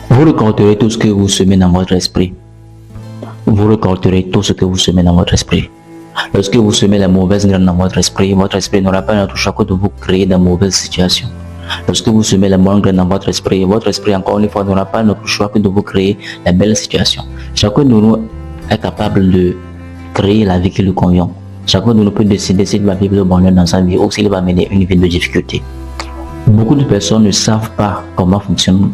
Vous récolterez tout ce que vous semez dans votre esprit. Vous récolterez tout ce que vous semez dans votre esprit. Lorsque vous semez la mauvaise graine dans votre esprit n'aura pas notre choix que de vous créer de mauvaises situations. Lorsque vous semez la bonne graine dans votre esprit encore une fois n'aura pas notre choix que de vous créer la belle situation. Chacun de nous est capable de créer la vie qui lui convient. Chacun de nous peut décider s'il va vivre le bonheur dans sa vie ou s'il va mener une vie de difficulté. Beaucoup de personnes ne savent pas comment fonctionne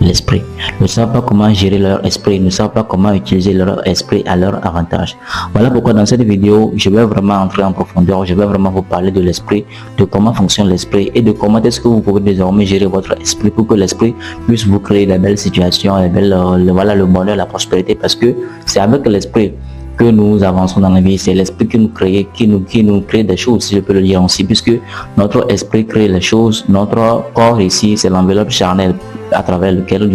l'esprit, ne savent pas comment gérer leur esprit, ne savent pas comment utiliser leur esprit à leur avantage. Voilà pourquoi dans cette vidéo, je vais vraiment entrer en profondeur, je vais vraiment vous parler de l'esprit, de comment fonctionne l'esprit et de comment est-ce que vous pouvez désormais gérer votre esprit pour que l'esprit puisse vous créer de belles situations, le bonheur, la prospérité, parce que c'est avec l'esprit que nous avançons dans la vie, c'est l'esprit qui nous crée des choses, si je peux le dire ainsi, puisque notre esprit crée les choses, notre corps ici, c'est l'enveloppe charnelle à travers lequel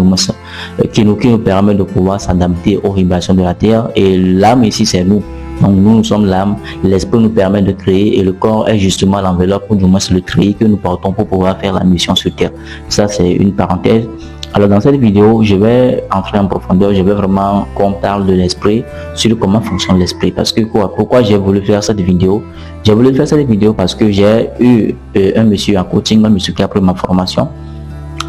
qui nous permet de pouvoir s'adapter aux vibrations de la terre, et l'âme ici c'est nous. Donc nous sommes l'âme, l'esprit nous permet de créer et le corps est justement l'enveloppe ou du moins le treillis que nous portons pour pouvoir faire la mission sur terre. Ça c'est une parenthèse. Alors dans cette vidéo, je vais entrer en profondeur, je vais vraiment qu'on parle de l'esprit, sur comment fonctionne l'esprit. Parce que pourquoi j'ai voulu faire cette vidéo? J'ai voulu faire cette vidéo parce que j'ai eu un monsieur en coaching, un monsieur qui a pris ma formation.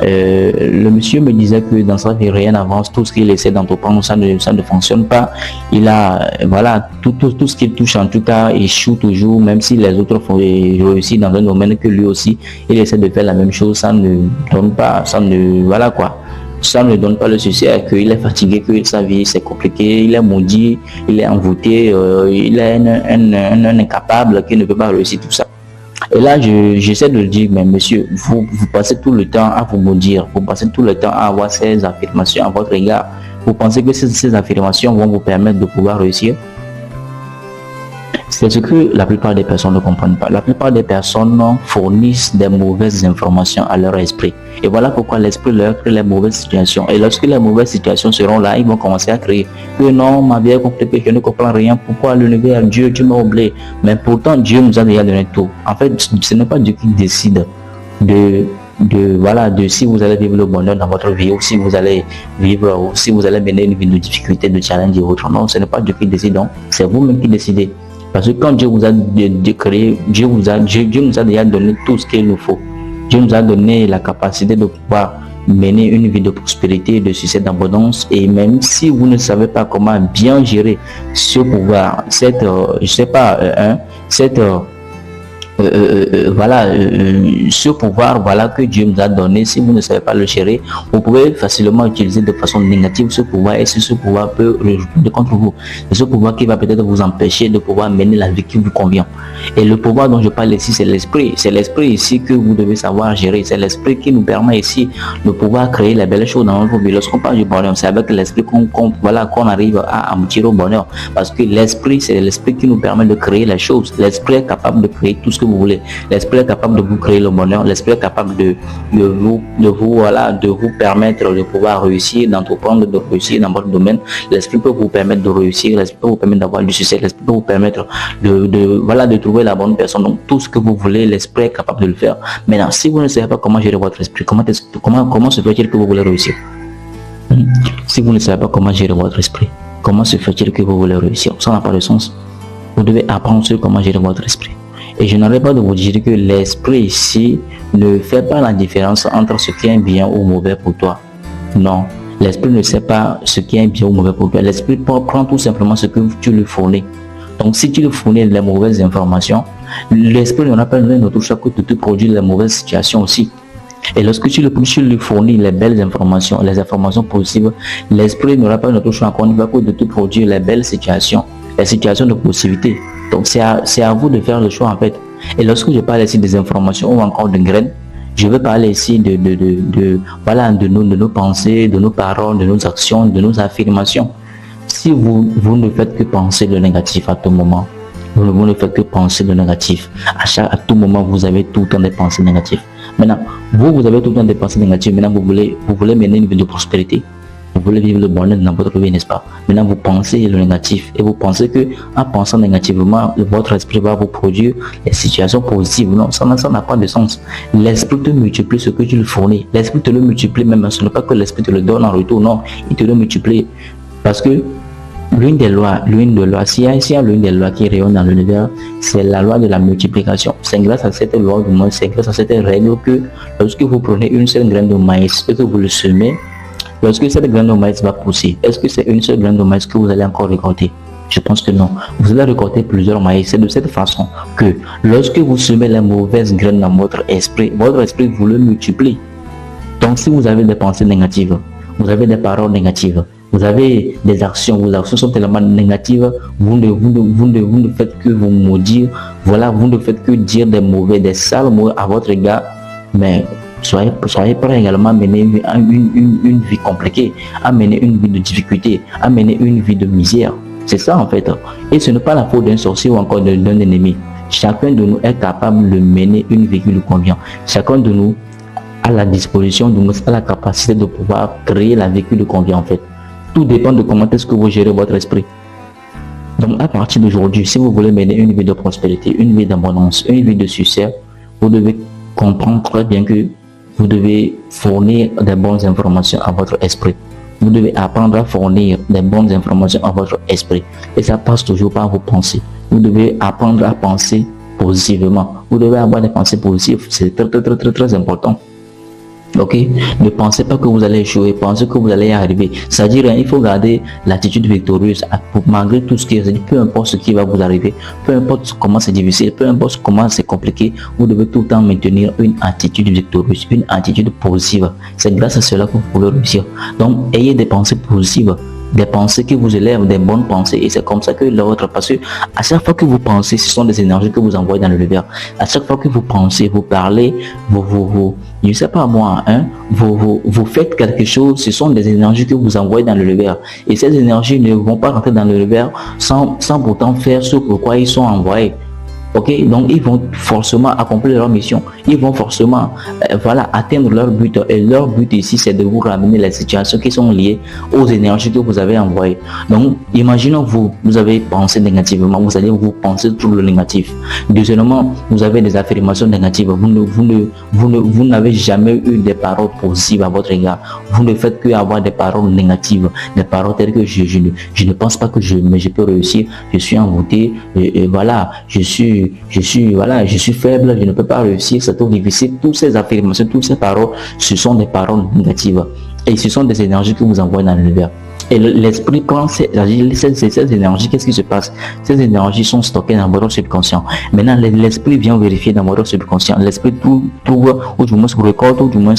Le monsieur me disait que dans sa vie rien n'avance, tout ce qu'il essaie d'entreprendre ça ne fonctionne pas. Il a tout ce qu'il touche en tout cas échoue toujours, même si les autres font réussir dans un domaine que lui aussi il essaie de faire la même chose, ça ne donne pas, ça ne donne pas le succès, qu'il est fatigué, que sa vie c'est compliqué, il est maudit, il est envoûté, il est un incapable qui ne peut pas réussir tout ça. Et là, j'essaie de le dire, mais monsieur, vous passez tout le temps à vous maudire, vous passez tout le temps à avoir ces affirmations à votre égard. Vous pensez que ces affirmations vont vous permettre de pouvoir réussir? C'est ce que la plupart des personnes ne comprennent pas. La plupart des personnes fournissent des mauvaises informations à leur esprit. Et voilà pourquoi l'esprit leur crée les mauvaises situations. Et lorsque les mauvaises situations seront là, ils vont commencer à créer que non, ma vie est compliquée, je ne comprends rien. Pourquoi l'univers, Dieu m'a oublié? Mais pourtant, Dieu nous a déjà donné tout. En fait, ce n'est pas Dieu qui décide de si vous allez vivre le bonheur dans votre vie ou si vous allez vivre ou si vous allez mener une vie de difficulté, de challenge et autres. Non, ce n'est pas Dieu qui décide, c'est vous-même qui décidez. Parce que quand Dieu vous a créé, Dieu nous a déjà donné tout ce qu'il nous faut. Dieu nous a donné la capacité de pouvoir mener une vie de prospérité, de succès, d'abondance. Et même si vous ne savez pas comment bien gérer ce pouvoir, ce pouvoir que Dieu nous a donné, si vous ne savez pas le gérer, vous pouvez facilement utiliser de façon négative ce pouvoir, et si ce pouvoir peut retourner contre vous, c'est ce pouvoir qui va peut-être vous empêcher de pouvoir mener la vie qui vous convient. Et le pouvoir dont je parle ici, c'est l'esprit ici que vous devez savoir gérer. C'est l'esprit qui nous permet ici de pouvoir créer les belles choses dans notre vie. Lorsqu'on parle du bonheur, c'est avec l'esprit qu'on arrive à aboutir au bonheur, parce que l'esprit, c'est l'esprit qui nous permet de créer les choses. L'esprit est capable de créer tout ce que vous voulez. L'esprit est capable de vous créer le bonheur. L'esprit est capable de vous permettre de pouvoir réussir, d'entreprendre, de réussir dans votre domaine. L'esprit peut vous permettre de réussir. L'esprit peut vous permettre d'avoir du succès. L'esprit peut vous permettre de trouver la bonne personne. Donc tout ce que vous voulez, l'esprit est capable de le faire. Maintenant, si vous ne savez pas comment gérer votre esprit, comment se fait-il que vous voulez réussir? Si vous ne savez pas comment gérer votre esprit, comment se fait-il que vous voulez réussir? Ça n'a pas de sens. Vous devez apprendre sur comment gérer votre esprit. Et je n'arrête pas de vous dire que l'esprit ici ne fait pas la différence entre ce qui est bien ou mauvais pour toi. Non, l'esprit ne sait pas ce qui est bien ou mauvais pour toi. L'esprit prend tout simplement ce que tu lui fournis. Donc si tu lui fournis les mauvaises informations, l'esprit n'aura pas notre choix que de te produire les mauvaises situations aussi. Et lorsque tu lui fournis les belles informations, les informations positives, l'esprit n'aura pas notre choix encore une fois que de te produire les belles situations, les situations de possibilité. Donc c'est à vous de faire le choix en fait. Et lorsque je parle ici des informations ou encore de graines, je vais parler ici de nos pensées, de nos paroles, de nos actions, de nos affirmations. Si vous ne faites que penser le négatif à tout moment, vous ne faites que penser le négatif. À tout moment, vous avez tout le temps des pensées négatives. Maintenant, vous avez tout le temps des pensées négatives. Maintenant, vous voulez mener une vie de prospérité. Vous voulez vivre le bonheur dans votre vie, n'est-ce pas? Maintenant, vous pensez le négatif et vous pensez que en pensant négativement, votre esprit va vous produire les situations positives. Non, ça n'a pas de sens. L'esprit te multiplie ce que tu le fournis. L'esprit te le multiplie même. Ce n'est pas que l'esprit te le donne en retour, non, il te le multiplie. Parce que l'une des lois, s'il y a l'une des lois qui rayonne dans l'univers, c'est la loi de la multiplication. C'est grâce à cette loi, du moins, c'est grâce à cette règle que lorsque vous prenez une seule graine de maïs et que vous le semez, lorsque cette graine de maïs va pousser, est-ce que c'est une seule graine de maïs que vous allez encore récolter? Je pense que non. Vous allez récolter plusieurs maïs. C'est de cette façon que lorsque vous semez les mauvaises graines dans votre esprit vous le multiplie. Donc si vous avez des pensées négatives, vous avez des paroles négatives, vous avez des actions, vos actions sont tellement négatives, vous ne faites que vous maudire, voilà, vous ne faites que dire des mauvais, des sales mots à votre égard, mais soyez prêts également à mener une vie compliquée, à mener une vie de difficulté, à mener une vie de misère. C'est ça en fait. Et ce n'est pas la faute d'un sorcier ou encore d'un ennemi. Chacun de nous est capable de mener une vie qui lui convient. Chacun de nous a la disposition, a la capacité de pouvoir créer la vie qui lui convient en fait. Tout dépend de comment est-ce que vous gérez votre esprit. Donc à partir d'aujourd'hui, si vous voulez mener une vie de prospérité, une vie d'abondance, une vie de succès, vous devez comprendre très bien que vous devez fournir des bonnes informations à votre esprit. Vous devez apprendre à fournir des bonnes informations à votre esprit. Et ça passe toujours par vos pensées. Vous devez apprendre à penser positivement. Vous devez avoir des pensées positives. C'est très important. Ok, ne pensez pas que vous allez échouer, pensez que vous allez y arriver. C'est-à-dire, il faut garder l'attitude victorieuse malgré tout ce qui est, peu importe ce qui va vous arriver, peu importe comment c'est difficile, peu importe comment c'est compliqué, vous devez tout le temps maintenir une attitude victorieuse, une attitude positive. C'est grâce à cela que vous pouvez réussir. Donc, ayez des pensées positives, des pensées qui vous élèvent, des bonnes pensées, et c'est comme ça que l'autre, parce que à chaque fois que vous pensez, ce sont des énergies que vous envoyez dans l'univers. À chaque fois que vous pensez, vous parlez, je ne sais pas moi, vous faites quelque chose, ce sont des énergies que vous envoyez dans l'univers, et ces énergies ne vont pas rentrer dans l'univers sans pourtant faire ce pourquoi ils sont envoyés. Ok, donc ils vont forcément accomplir leur mission, ils vont forcément atteindre leur but, et leur but ici c'est de vous ramener les situations qui sont liées aux énergies que vous avez envoyées. Donc imaginons vous avez pensé négativement, vous allez vous penser tout le négatif. Deuxièmement, vous avez des affirmations négatives, vous n'avez jamais eu des paroles positives à votre égard, vous ne faites que avoir des paroles négatives, des paroles telles que je ne pense pas que je peux réussir, je suis envoûté, et voilà, je suis faible, je ne peux pas réussir, c'est trop difficile. Toutes ces affirmations, toutes ces paroles, ce sont des paroles négatives. Et ce sont des énergies que vous envoyez dans l'univers. Et l'esprit prend ces énergies, qu'est-ce qui se passe? Ces énergies sont stockées dans votre subconscient. Maintenant, l'esprit vient vérifier dans votre subconscient. L'esprit trouve, ou du moins se récolte, ou du moins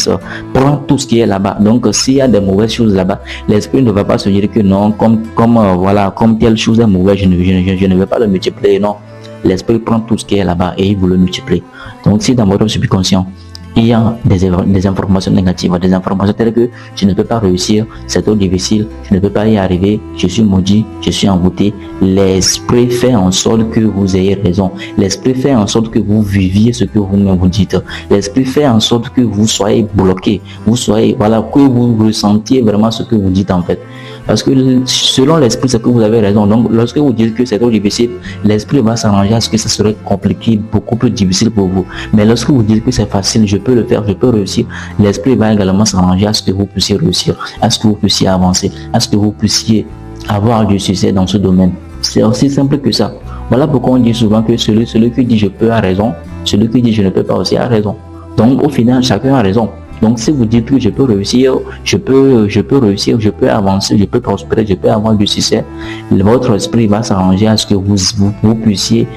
prend tout ce qui est là-bas. Donc, s'il y a des mauvaises choses là-bas, l'esprit ne va pas se dire que non, comme telle chose est mauvaise, je ne vais pas le multiplier, non. L'esprit prend tout ce qui est là-bas et il vous le multiplie. Donc si dans votre subconscient, il y a des informations négatives, des informations telles que je ne peux pas réussir, c'est trop difficile, je ne peux pas y arriver, je suis maudit, je suis envoûté, l'esprit fait en sorte que vous ayez raison. L'esprit fait en sorte que vous viviez ce que vous-même vous dites. L'esprit fait en sorte que vous soyez bloqué, que vous ressentiez vraiment ce que vous dites en fait. Parce que selon l'esprit, c'est que vous avez raison. Donc, lorsque vous dites que c'est trop difficile, l'esprit va s'arranger à ce que ça serait compliqué, beaucoup plus difficile pour vous. Mais lorsque vous dites que c'est facile, je peux le faire, je peux réussir, l'esprit va également s'arranger à ce que vous puissiez réussir, à ce que vous puissiez avancer, à ce que vous puissiez avoir du succès dans ce domaine. C'est aussi simple que ça. Voilà pourquoi on dit souvent que celui qui dit je peux a raison, celui qui dit je ne peux pas aussi a raison. Donc, au final, chacun a raison. Donc si vous dites que je peux réussir, je peux réussir, je peux avancer, je peux prospérer, je peux avoir du succès, votre esprit va s'arranger à ce que vous puissiez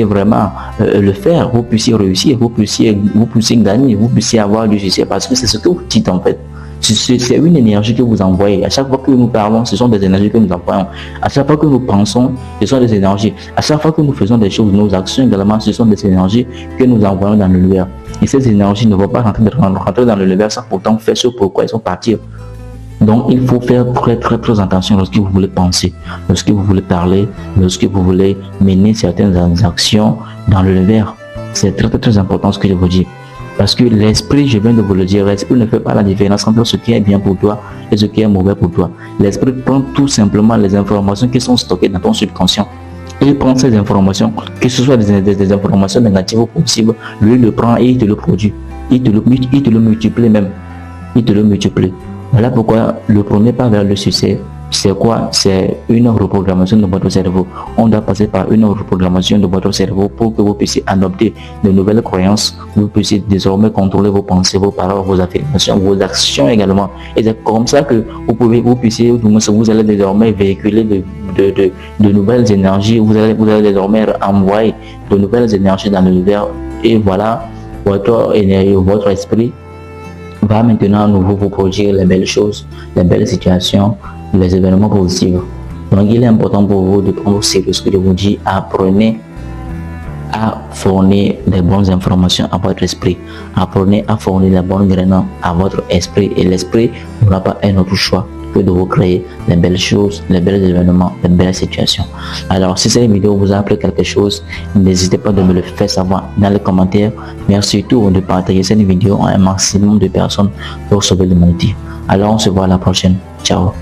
vraiment le faire, vous puissiez réussir, vous puissiez gagner, vous puissiez avoir du succès parce que c'est ce que vous dites en fait. C'est une énergie que vous envoyez. À chaque fois que nous parlons, ce sont des énergies que nous envoyons. À chaque fois que nous pensons, ce sont des énergies. À chaque fois que nous faisons des choses, nos actions également, ce sont des énergies que nous envoyons dans l'univers. Et ces énergies ne vont pas rentrer dans l'univers sans pourtant faire ce pourquoi ils sont partis. Donc il faut faire très attention lorsque vous voulez penser, lorsque vous voulez parler, lorsque vous voulez mener certaines actions dans l'univers. C'est très important ce que je vous dis. Parce que l'esprit, je viens de vous le dire, l'esprit ne fait pas la différence entre ce qui est bien pour toi et ce qui est mauvais pour toi. L'esprit prend tout simplement les informations qui sont stockées dans ton subconscient. Il prend ces informations, que ce soit des informations négatives ou positives, lui il le prend et il te le produit. Il te le multiplie même. Il te le multiplie. Voilà pourquoi le premier pas vers le succès, c'est quoi? C'est une reprogrammation de votre cerveau. On doit passer par une reprogrammation de votre cerveau pour que vous puissiez adopter de nouvelles croyances. Vous puissiez désormais contrôler vos pensées, vos paroles, vos affirmations, vos actions également. Et c'est comme ça que vous allez désormais véhiculer de nouvelles énergies. Vous allez désormais envoyer de nouvelles énergies dans l'univers. Et voilà, votre énergie, votre esprit va maintenant à nouveau vous produire les belles choses, les belles situations, les événements positifs. Donc il est important pour vous de prendre au sérieux ce que je vous dis. Apprenez à fournir des bonnes informations à votre esprit. Apprenez à fournir les bonnes graines à votre esprit. Et l'esprit n'aura pas un autre choix que de vous créer les belles choses, les belles événements, les belles situations. Alors si cette vidéo vous a appris quelque chose, n'hésitez pas de me le faire savoir dans les commentaires. Merci surtout de partager cette vidéo à un maximum de personnes pour sauver l'humanité. Alors on se voit à la prochaine. Ciao.